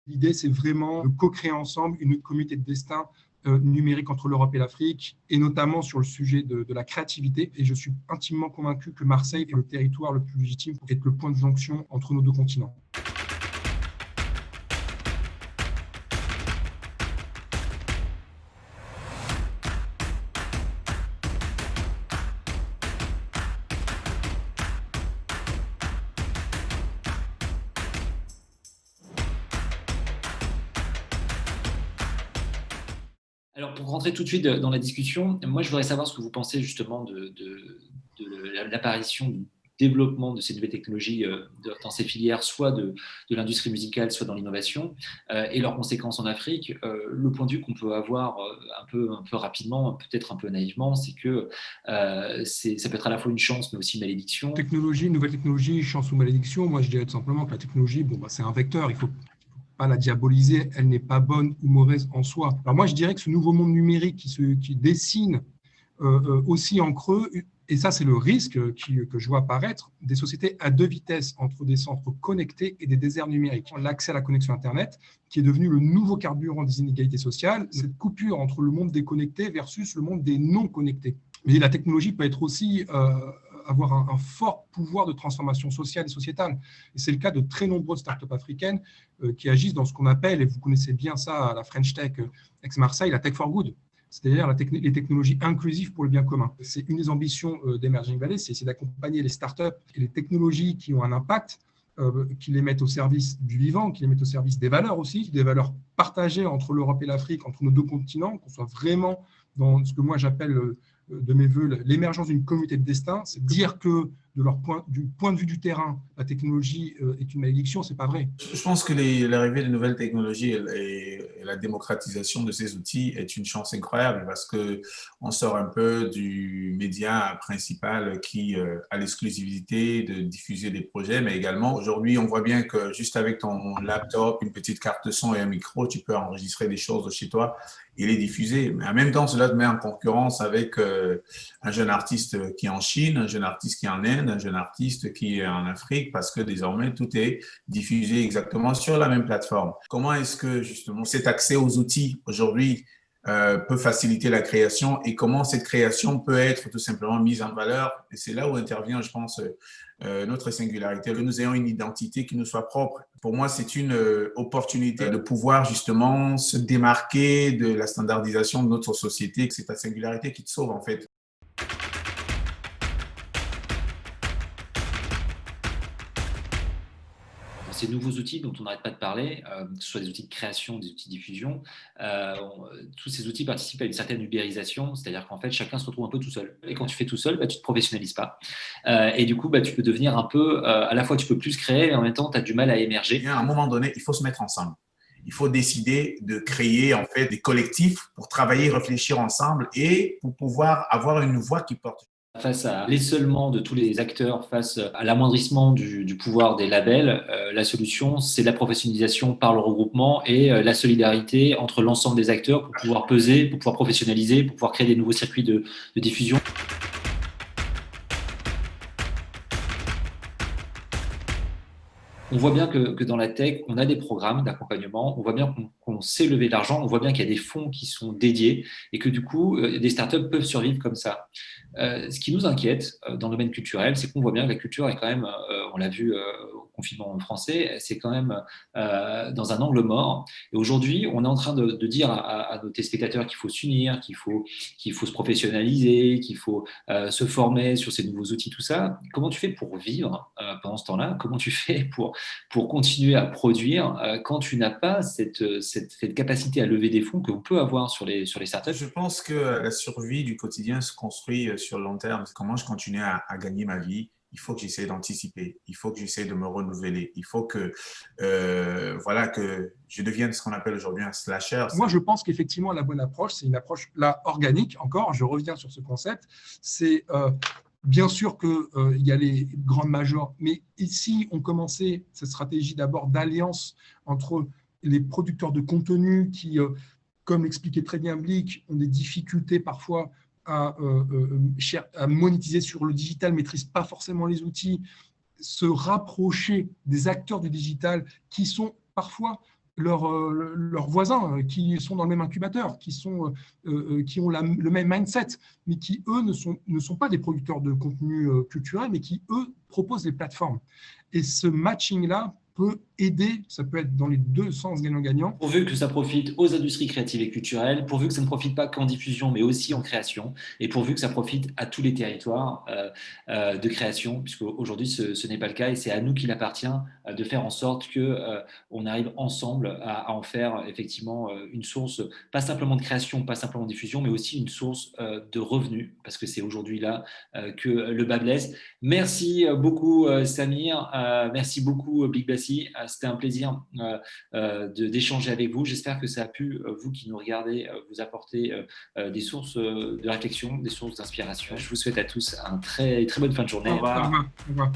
L'idée, c'est vraiment de co-créer ensemble une communauté de destin numérique entre l'Europe et l'Afrique, et notamment sur le sujet de la créativité. Et je suis intimement convaincu que Marseille est le territoire le plus légitime pour être le point de jonction entre nos deux continents. Alors, pour rentrer tout de suite dans la discussion, moi, je voudrais savoir ce que vous pensez justement de l'apparition, du développement de ces nouvelles technologies dans ces filières, soit de l'industrie musicale, soit dans l'innovation, et leurs conséquences en Afrique. Le point de vue qu'on peut avoir un peu rapidement, peut-être un peu naïvement, c'est que ça peut être à la fois une chance, mais aussi une malédiction. Technologie, nouvelle technologie, chance ou malédiction, moi je dirais tout simplement que la technologie, c'est un vecteur, il faut pas la diaboliser, elle n'est pas bonne ou mauvaise en soi. Alors moi je dirais que ce nouveau monde numérique qui dessine aussi en creux, et ça c'est le risque que je vois apparaître, des sociétés à deux vitesses entre des centres connectés et des déserts numériques. L'accès à la connexion Internet qui est devenu le nouveau carburant des inégalités sociales, cette coupure entre le monde des connectés versus le monde des non connectés. Mais la technologie peut être aussi avoir un fort pouvoir de transformation sociale et sociétale. Et c'est le cas de très nombreuses startups africaines qui agissent dans ce qu'on appelle, et vous connaissez bien ça à la French Tech ex-Marseille, la Tech for Good, c'est-à-dire les technologies inclusives pour le bien commun. C'est une des ambitions d'Emerging Valley, c'est d'accompagner les startups et les technologies qui ont un impact, qui les mettent au service du vivant, qui les mettent au service des valeurs aussi, des valeurs partagées entre l'Europe et l'Afrique, entre nos deux continents, qu'on soit vraiment dans ce que moi j'appelle de mes voeux l'émergence d'une communauté de destin. C'est dire que du point de vue du terrain, la technologie est une malédiction, c'est pas vrai. Je pense que l'arrivée de nouvelles technologies et la démocratisation de ces outils est une chance incroyable parce qu'on sort un peu du média principal qui a l'exclusivité de diffuser des projets, mais également aujourd'hui on voit bien que juste avec ton laptop, une petite carte de son et un micro, tu peux enregistrer des choses de chez toi et les diffuser. Mais en même temps, cela te met en concurrence avec un jeune artiste qui est en Chine, un jeune artiste qui est en Inde, un jeune artiste qui est en Afrique, parce que désormais, tout est diffusé exactement sur la même plateforme. Comment est-ce que, justement, cet accès aux outils aujourd'hui peut faciliter la création et comment cette création peut être tout simplement mise en valeur? Et c'est là où intervient, je pense, notre singularité, que nous ayons une identité qui nous soit propre. Pour moi, c'est une opportunité de pouvoir justement se démarquer de la standardisation de notre société. C'est ta singularité qui te sauve, en fait. Ces nouveaux outils dont on n'arrête pas de parler, que ce soit des outils de création, des outils de diffusion, tous ces outils participent à une certaine ubérisation, c'est-à-dire qu'en fait, chacun se retrouve un peu tout seul. Et quand tu fais tout seul, tu ne te professionnalises pas. Et du coup, tu peux devenir un peu, à la fois tu peux plus créer, mais en même temps, tu as du mal à émerger. Et à un moment donné, il faut se mettre ensemble. Il faut décider de créer en fait des collectifs pour travailler, réfléchir ensemble et pour pouvoir avoir une voix qui porte. Face à l'essolement de tous les acteurs, face à l'amoindrissement du pouvoir des labels, la solution, c'est la professionnalisation par le regroupement et la solidarité entre l'ensemble des acteurs pour pouvoir peser, pour pouvoir professionnaliser, pour pouvoir créer des nouveaux circuits de diffusion. On voit bien que dans la tech, on a des programmes d'accompagnement, on voit bien qu'on sait lever de l'argent, on voit bien qu'il y a des fonds qui sont dédiés et que du coup, des startups peuvent survivre comme ça. Ce qui nous inquiète dans le domaine culturel, c'est qu'on voit bien que la culture est quand même, on l'a vu au confinement français, c'est quand même dans un angle mort. Et aujourd'hui, on est en train de dire à nos téléspectateurs qu'il faut s'unir, qu'il faut se professionnaliser, qu'il faut se former sur ces nouveaux outils, tout ça. Comment tu fais pour vivre pendant ce temps-là? Comment tu fais pour continuer à produire quand tu n'as pas cette capacité à lever des fonds que vous peut avoir sur les startups? Je pense que la survie du quotidien se construit sur le long terme. Comment je continue à gagner ma vie? Il faut que j'essaie d'anticiper. Il faut que j'essaie de me renouveler. Il faut que, que je devienne ce qu'on appelle aujourd'hui un slasher. Moi, je pense qu'effectivement, la bonne approche, c'est une approche là organique. Encore, je reviens sur ce concept. C'est bien sûr qu'il y a les grandes majors, mais ici, on commençait cette stratégie d'abord d'alliance entre les producteurs de contenu qui, comme l'expliquait très bien Blick, ont des difficultés parfois à monétiser sur le digital, ne maîtrisent pas forcément les outils, se rapprocher des acteurs du digital qui sont parfois leurs voisins qui sont dans le même incubateur, qui ont le même mindset, mais qui, eux, ne sont pas des producteurs de contenu culturel, mais qui, eux, proposent des plateformes. Et ce matching-là peut aider, ça peut être dans les deux sens gagnant-gagnant. Pourvu que ça profite aux industries créatives et culturelles, pourvu que ça ne profite pas qu'en diffusion, mais aussi en création, et pourvu que ça profite à tous les territoires de création, puisque aujourd'hui ce n'est pas le cas, et c'est à nous qu'il appartient de faire en sorte qu'on arrive ensemble à en faire effectivement une source, pas simplement de création, pas simplement de diffusion, mais aussi une source de revenus, parce que c'est aujourd'hui là que le bas blesse. Merci beaucoup Samir, merci beaucoup Big Bassi. C'était un plaisir d'échanger avec vous. J'espère que ça a pu, vous qui nous regardez, vous apporter des sources de réflexion, des sources d'inspiration. Je vous souhaite à tous une très bonne fin de journée. Au revoir. Au revoir.